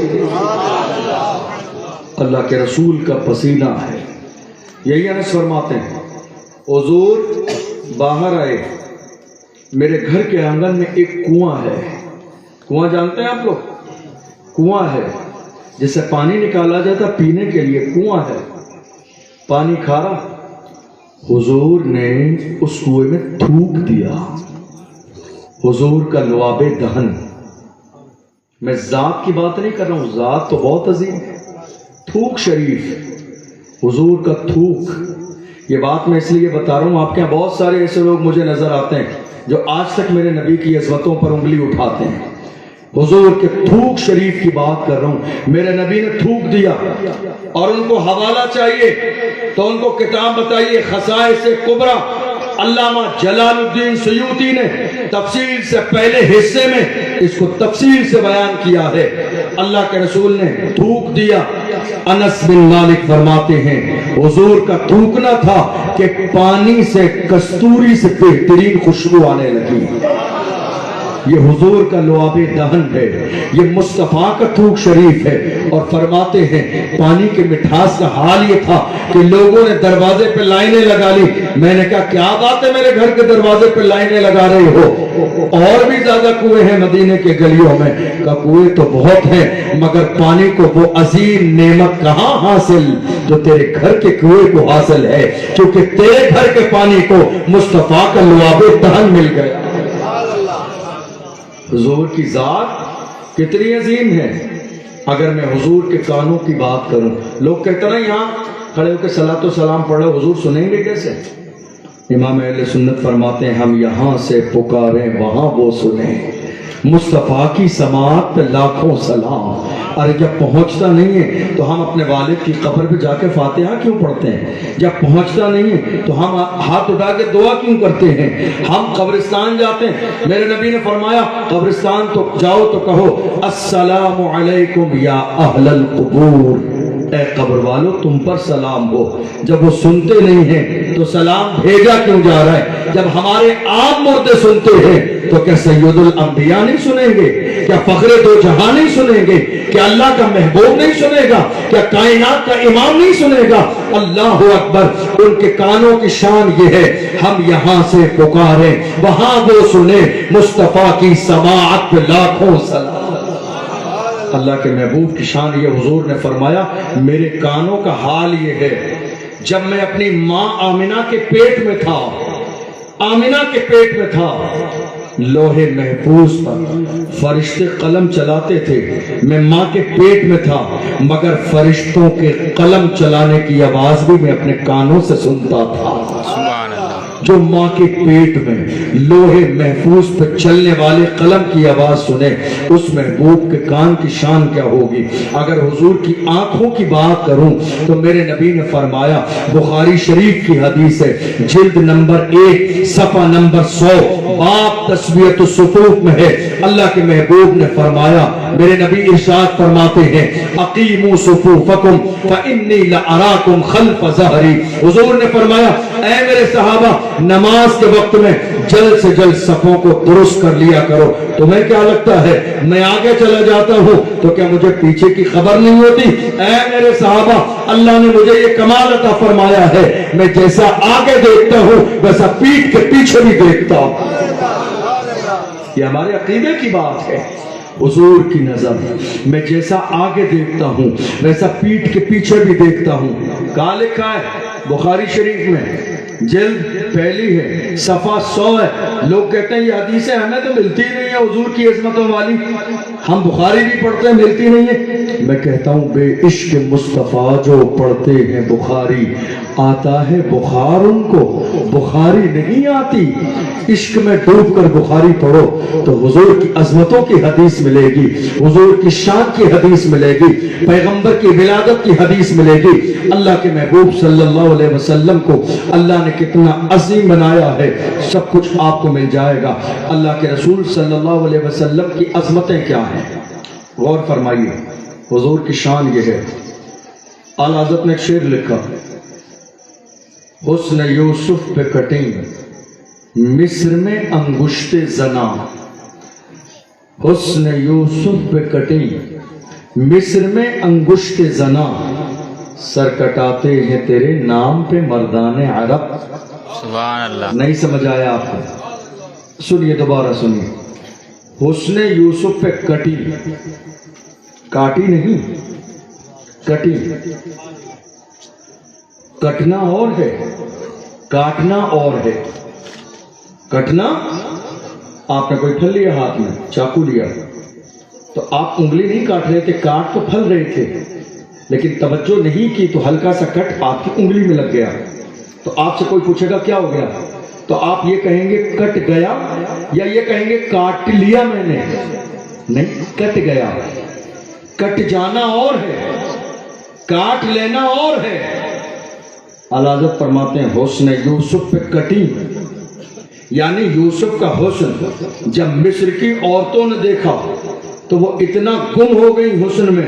اللہ کے رسول کا پسینہ ہے۔ یہی انس فرماتے ہیں حضور باہر آئے، میرے گھر کے آنگن میں ایک کنواں ہے، کنواں جانتے ہیں آپ لوگ؟ کنواں ہے جس سے پانی نکالا جاتا پینے کے لیے، کنواں ہے، پانی کھارا۔ حضور نے اس کنویں میں تھوک دیا، حضور کا لعاب دہن، میں ذات کی بات نہیں کر رہا ہوں، ذات تو بہت عظیم ہے، تھوک شریف، حضور کا تھوک۔ یہ بات میں اس لیے بتا رہا ہوں، آپ کے یہاں بہت سارے ایسے لوگ مجھے نظر آتے ہیں جو آج تک میرے نبی کی عظمتوں پر انگلی اٹھاتے ہیں، حضور کے تھوک شریف کی بات کر رہا ہوں۔ میرے نبی نے تھوک دیا، اور ان کو حوالہ چاہیے تو ان کو کتاب بتائیے خصائص کبریٰ، علامہ جلال الدین سیوطی نے تفصیل سے پہلے حصے میں اس کو تفصیل سے بیان کیا ہے۔ اللہ کے رسول نے تھوک دیا۔ انس بن مالک فرماتے ہیں حضور کا تھوکنا تھا کہ پانی سے کستوری سے بہترین خوشبو آنے لگی، یہ حضور کا لعاب دہن ہے، یہ مصطفیٰ کا تھوک شریف ہے. اور فرماتے ہیں پانی کے مٹھاس کا حال یہ تھا کہ لوگوں نے دروازے پہ لائنیں لگا لی. میں نے کہا کیا بات ہے میرے گھر کے دروازے پہ لائنیں لگا رہے ہو؟ اور بھی زیادہ کنویں ہیں مدینے کے گلیوں میں. کہا کنویں تو بہت ہیں مگر پانی کو وہ عظیم نعمت کہاں حاصل جو تیرے گھر کے کنویں کو حاصل ہے، کیونکہ تیرے گھر کے پانی کو مصطفیٰ کا لعاب دہن مل گیا. حضور کی ذات کتنی عظیم ہے. اگر میں حضور کے کانوں کی بات کروں، لوگ کہتے ہیں یہاں کھڑے ہو کے صلاۃ و سلام پڑھو، حضور سنیں گے کیسے؟ امام اہل سنت فرماتے ہیں ہم یہاں سے پکاریں وہاں وہ سنیں. مصطفیٰ کی سماعت پہ لاکھوں سلام. ارے جب پہنچتا نہیں ہے تو ہم اپنے والد کی قبر پہ جا کے فاتحہ کیوں پڑھتے ہیں؟ جب پہنچتا نہیں ہے تو ہم ہاتھ اٹھا کے دعا کیوں کرتے ہیں؟ ہم قبرستان جاتے ہیں، میرے نبی نے فرمایا قبرستان تو جاؤ تو کہو السلام علیکم یا اہل القبور، اے قبر والو تم پر سلام ہو. جب وہ سنتے نہیں ہیں تو سلام بھیجا کیوں جا رہا ہے؟ جب ہمارے عام مردے سنتے ہیں تو کیا سید الانبیاء نہیں سنیں گے؟ کیا فخر دو جہاں نہیں سنیں گے؟ کیا اللہ کا محبوب نہیں سنے گا؟ کیا کائنات کا امام نہیں سنے گا؟ اللہ اکبر. ان کے کانوں کی شان یہ ہے ہم یہاں سے پکاریں وہاں وہ سنیں. مصطفیٰ کی سماعت پہ لاکھوں سلام. اللہ کے محبوب کی شان یہ، حضور نے فرمایا میرے کانوں کا حال یہ ہے جب میں اپنی ماں آمنہ کے پیٹ میں تھا، آمنہ کے پیٹ میں تھا، لوہے محفوظ پر فرشتے قلم چلاتے تھے. میں ماں کے پیٹ میں تھا مگر فرشتوں کے قلم چلانے کی آواز بھی میں اپنے کانوں سے سنتا تھا. جو ماں کے پیٹ میں لوہے محفوظ پہ چلنے والے قلم کی آواز سنے، اس محبوب کے کان کی شان کیا ہوگی. اگر حضور کی آنکھوں کی بات کروں تو میرے نبی نے فرمایا، بخاری شریف کی حدیث ہے، جلد نمبر 1 صفحہ نمبر 100 باب تسویۃ الصفوف میں ہے. اللہ کے محبوب نے فرمایا، میرے نبی ارشاد فرماتے ہیں اقیموا صفوفکم فانی لاراکم خلف ظہری. حضور نے فرمایا اے میرے صحابہ نماز کے وقت میں جلد سے جلد صفوں کو درست کر لیا کرو. تمہیں کیا لگتا ہے میں آگے چلا جاتا ہوں تو کیا مجھے پیچھے کی خبر نہیں ہوتی؟ اے میرے صحابہ اللہ نے مجھے یہ کمال عطا فرمایا ہے، میں جیسا آگے دیکھتا ہوں ویسا پیٹھ کے پیچھے بھی دیکھتا ہوں. یہ ہمارے عقیدے کی بات ہے. حضور کی نظر میں جیسا آگے دیکھتا ہوں ویسا پیٹھ کے پیچھے بھی دیکھتا ہوں. کہاں لکھا ہے؟ بخاری شریف میں جلد پہلی ہے صفحہ 100 ہے. لوگ کہتے ہیں یہ حدیثیں ہمیں تو ملتی نہیں ہے حضور کی عظمتوں والی، ہم بخاری بھی پڑھتے ہیں ملتی نہیں ہے. میں کہتا ہوں بے عشق مصطفیٰ جو پڑھتے ہیں بخاری، آتا ہے بخار ان کو، بخاری نہیں آتی. عشق میں ڈوب کر بخاری پڑھو تو حضور کی عظمتوں کی حدیث ملے گی، حضور کی شان کی حدیث ملے گی، پیغمبر کی ولادت کی حدیث ملے گی. اللہ کے محبوب صلی اللہ علیہ وسلم کو اللہ نے کتنا عظیم بنایا ہے، سب کچھ آپ کو مل جائے گا. اللہ کے رسول صلی اللہ علیہ وسلم کی عظمتیں کیا ہیں غور فرمائیے. حضور کی شان یہ ہے. اعلیٰ حضرت نے ایک شعر لکھا، حسن یوسف پہ کٹیں مصر میں انگشت زنا، حسن یوسف پہ کٹیں مصر میں انگشت زنا، سر کٹاتے ہیں تیرے نام پہ مردان عرب. سبحان اللہ. نہیں سمجھ آیا آپ کو؟ سنیے دوبارہ سنیے. حسن یوسف پہ کٹی، کاٹی نہیں کٹی. کٹنا اور ہے کاٹنا اور ہے. کٹنا آپ نے کوئی پھل لیا ہاتھ میں، چاقو لیا تو آپ انگلی نہیں کاٹ رہے تھے، کاٹ تو پھل رہے تھے، لیکن توجہ نہیں کی تو ہلکا سا کٹ آپ کی انگلی میں لگ گیا. تو آپ سے کوئی پوچھے گا کیا ہو گیا تو آپ یہ کہیں گے کٹ گیا، یا یہ کہیں گے کاٹ لیا میں نے؟ نہیں، کٹ گیا. کٹ جانا اور ہے، کاٹ لینا اور ہے. اعلیٰ حضرت فرماتے ہیں حسن یوسف پہ کٹی، یعنی یوسف کا حسن جب مصر کی عورتوں نے دیکھا تو وہ اتنا گم ہو گئی حسن میں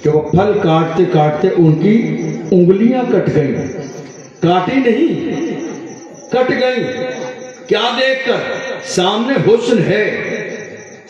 کہ وہ پھل کاٹتے کاٹتے ان کی انگلیاں کٹ گئیں. کاٹی نہیں، کٹ گئی. کیا دیکھ کر؟ سامنے حسن ہے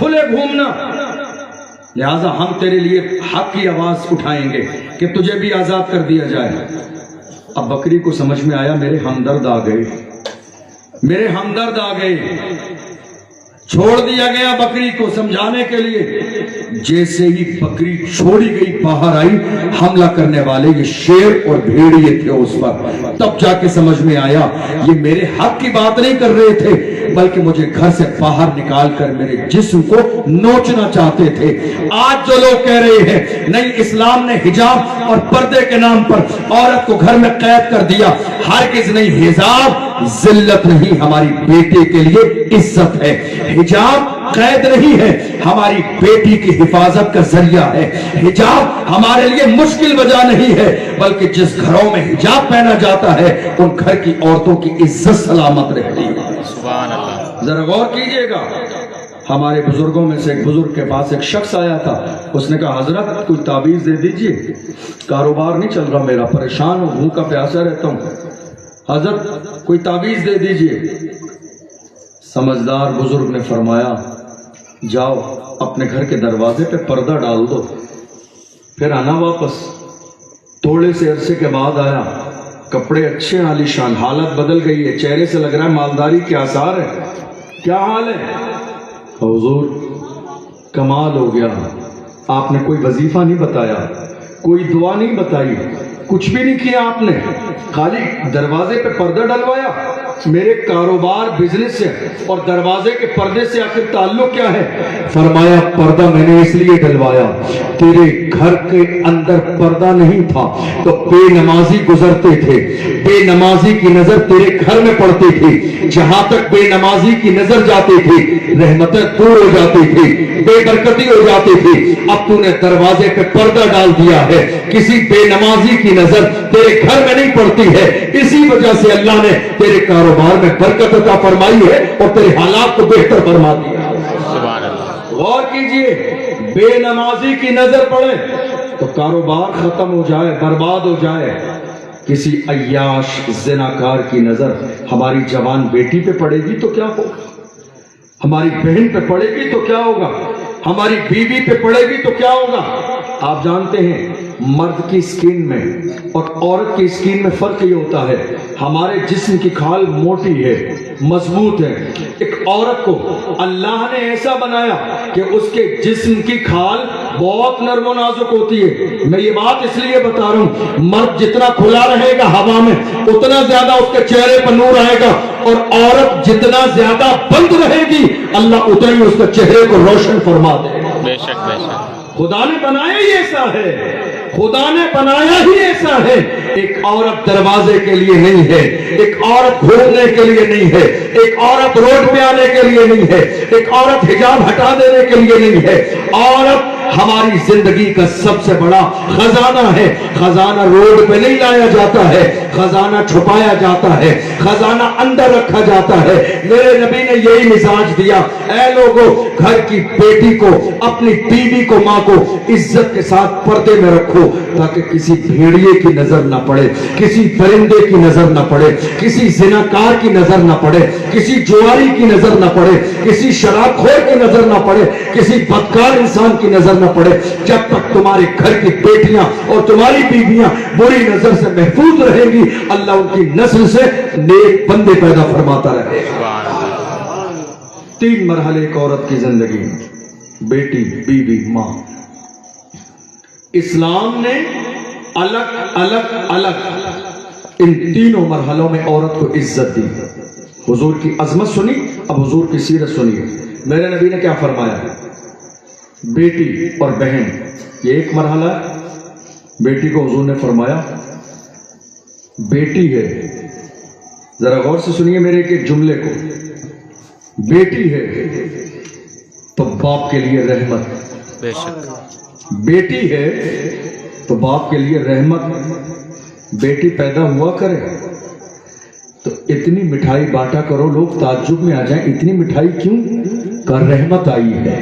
کھلے گھومنا. لہذا ہم تیرے لیے حق کی آواز اٹھائیں گے کہ تجھے بھی آزاد کر دیا جائے. اب بکری کو سمجھ میں آیا میرے ہمدرد آ گئے, میرے ہمدرد آ گئے. چھوڑ دیا گیا بکری کو سمجھانے کے لیے. جیسے ہی بکری چھوڑی گئی باہر آئی, حملہ کرنے والے یہ شیر اور بھیڑیے تھے اس پر. تب جا کے سمجھ میں آیا یہ میرے حق کی بات نہیں کر رہے تھے بلکہ مجھے گھر سے باہر نکال کر میرے جسم کو نوچنا چاہتے تھے. آج جو لوگ کہہ رہے ہیں نہیں اسلام نے حجاب اور پردے کے نام پر عورت کو گھر میں قید کر دیا, ہرگز نہیں. حجاب ذلت نہیں, ہماری بیٹے کے لیے عزت ہے. حجاب قید نہیں ہے, ہماری بیٹی کی حفاظت کا ذریعہ ہے. حجاب ہمارے لیے مشکل وجہ نہیں ہے بلکہ جس گھروں میں حجاب پہنا جاتا ہے ان گھر کی عورتوں کی عزت سلامت رہتی ہے. سبحان اللہ. ذرا غور کیجئے گا, ہمارے بزرگوں میں سے ایک بزرگ کے پاس ایک شخص آیا تھا. اس نے کہا حضرت کوئی تعویذ دے دیجئے, کاروبار نہیں چل رہا میرا, پریشان ہوں, بھوکا پیاسا رہتا ہوں, حضرت کوئی تعویذ دے دیجئے. سمجھدار بزرگ نے فرمایا جاؤ اپنے گھر کے دروازے پہ پردہ ڈال دو, پھر آنا واپس. تھوڑے سے عرصے کے بعد آیا, کپڑے اچھے عالی شان, حالت بدل گئی ہے, چہرے سے لگ رہا ہے مالداری کے آثار ہے. کیا حال ہے؟ حضور کمال ہو گیا, آپ نے کوئی وظیفہ نہیں بتایا, کوئی دعا نہیں بتائی, کچھ بھی نہیں کیا آپ نے, خالی دروازے پہ پردہ ڈلوایا. میرے کاروبار بزنس سے اور دروازے کے پردے سے آخر تعلق کیا ہے؟ فرمایا پردہ میں نے اس لیے ڈلوایا, تیرے گھر کے اندر پردہ نہیں تھا تو بے نمازی گزرتے تھے, بے نمازی کی نظر تیرے گھر میں پڑتی تھی, جہاں تک بے نمازی کی نظر جاتی تھی رحمتیں دور ہو جاتی تھی, بے برکتی ہو جاتی تھی. اب تو نے دروازے پہ پردہ ڈال دیا ہے, کسی بے نمازی کی نظر تیرے گھر میں نہیں پڑتی ہے. اسی وجہ سے اللہ نے تیرے کاروبار میں برکت عطا فرمائی ہے اور تیرے حالات کو بہتر فرما دیا. سبحان اللہ. غور کیجئے, بے نمازی کی نظر پڑے تو کاروبار ختم ہو جائے, برباد ہو جائے. کسی عیاش زناکار کی نظر ہماری جوان بیٹی پہ پڑے گی تو کیا ہوگا, ہماری بہن پہ پڑے گی تو کیا ہوگا, ہماری بیوی پہ پڑے گی تو کیا ہوگا. آپ جانتے ہیں مرد کی سکین میں اور عورت کی سکین میں فرق یہ ہوتا ہے, ہمارے جسم کی کھال موٹی ہے, مضبوط ہے. ایک عورت کو اللہ نے ایسا بنایا کہ اس کے جسم کی کھال بہت نرم و نازک ہوتی ہے. میں یہ بات اس لیے بتا رہا ہوں, مرد جتنا کھلا رہے گا ہوا میں اتنا زیادہ اس کے چہرے پر نور آئے گا, اور عورت جتنا زیادہ بند رہے گی اللہ اتنا ہی اس کے چہرے کو روشن فرما دے گا. بے شک بے شک. خدا نے بنایا ہی ایسا ہے, خدا نے بنایا ہی ایسا ہے. ایک عورت دروازے کے لیے نہیں ہے, ایک عورت گھومنے کے لیے نہیں ہے, ایک عورت روڈ پہ آنے کے لیے نہیں ہے, ایک عورت حجاب ہٹا دینے کے لیے نہیں ہے. عورت ہماری زندگی کا سب سے بڑا خزانہ ہے. خزانہ روڈ پہ نہیں لایا جاتا ہے, خزانہ چھپایا جاتا ہے, خزانہ اندر رکھا جاتا ہے. میرے نبی نے یہی مزاج دیا, اے لوگوں گھر کی بیٹی کو, اپنی بیوی کو, ماں کو عزت کے ساتھ پردے میں رکھو تاکہ کسی بھیڑیے کی نظر نہ پڑے, کسی پرندے کی نظر نہ پڑے, کسی زناکار کی نظر نہ پڑے, کسی جواری کی نظر نہ پڑے, کسی شراب خور کی نظر نہ پڑے, کسی بدکار انسان کی نظر نہ پڑے. جب تک تمہارے گھر کی بیٹیاں اور تمہاری بیویاں بری نظر سے محفوظ رہیں گی اللہ ان کی نسل سے نیک بندے پیدا فرماتا رہے گا. 3 مرحلے ایک عورت کی زندگی میں, بیٹی, بیوی, ماں. اسلام نے الگ الگ الگ ان تینوں مرحلوں میں عورت کو عزت دی. حضور کی عظمت سنی, اب حضور کی سیرت سنیے. میرے نبی نے کیا فرمایا, بیٹی اور بہن یہ ایک مرحلہ ہے. بیٹی کو حضور نے فرمایا بیٹی ہے, ذرا غور سے سنیے میرے ایک جملے کو, بیٹی ہے تو باپ کے لیے رحمت, بے شک بیٹی ہے تو باپ کے لیے رحمت. بیٹی پیدا ہوا کرے تو اتنی مٹھائی بانٹا کرو, لوگ تعجب میں آ جائیں اتنی مٹھائی کیوں, کہ رحمت آئی ہے.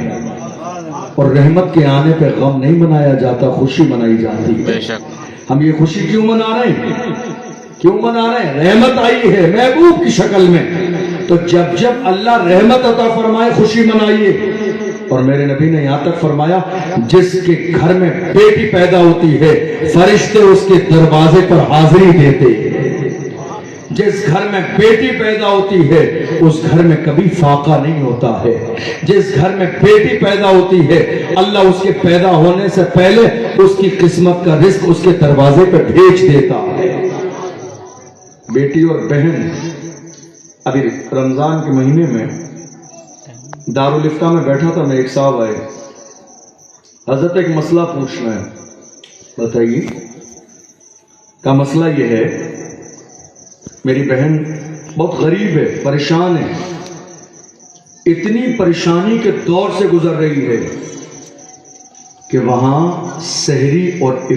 اور رحمت کے آنے پہ غم نہیں منایا جاتا, خوشی منائی جاتی ہے. بے شک. ہم یہ خوشی کیوں منا رہے ہیں, کیوں منا رہے ہیں؟ رحمت آئی ہے محبوب کی شکل میں. تو جب جب اللہ رحمت عطا فرمائے خوشی منائیے. اور میرے نبی نے یہاں تک فرمایا جس کے گھر میں بیٹی پیدا ہوتی ہے فرشتے اس کے دروازے پر حاضری دیتے ہیں. جس گھر میں بیٹی پیدا ہوتی ہے اس گھر میں کبھی فاقہ نہیں ہوتا ہے. جس گھر میں بیٹی پیدا ہوتی ہے اللہ اس کے پیدا ہونے سے پہلے اس کی قسمت کا رزق اس کے دروازے پہ بھیج دیتا ہے. بیٹی اور بہن. ابھی رمضان کے مہینے میں دارالفتہ میں بیٹھا تھا میں, ایک صاحب آئے, حضرت ایک مسئلہ پوچھنا ہے. بتائیے. کا مسئلہ یہ ہے میری بہن بہت غریب ہے, پریشان ہے, اتنی پریشانی کے دور سے گزر رہی ہے کہ وہاں سحری اور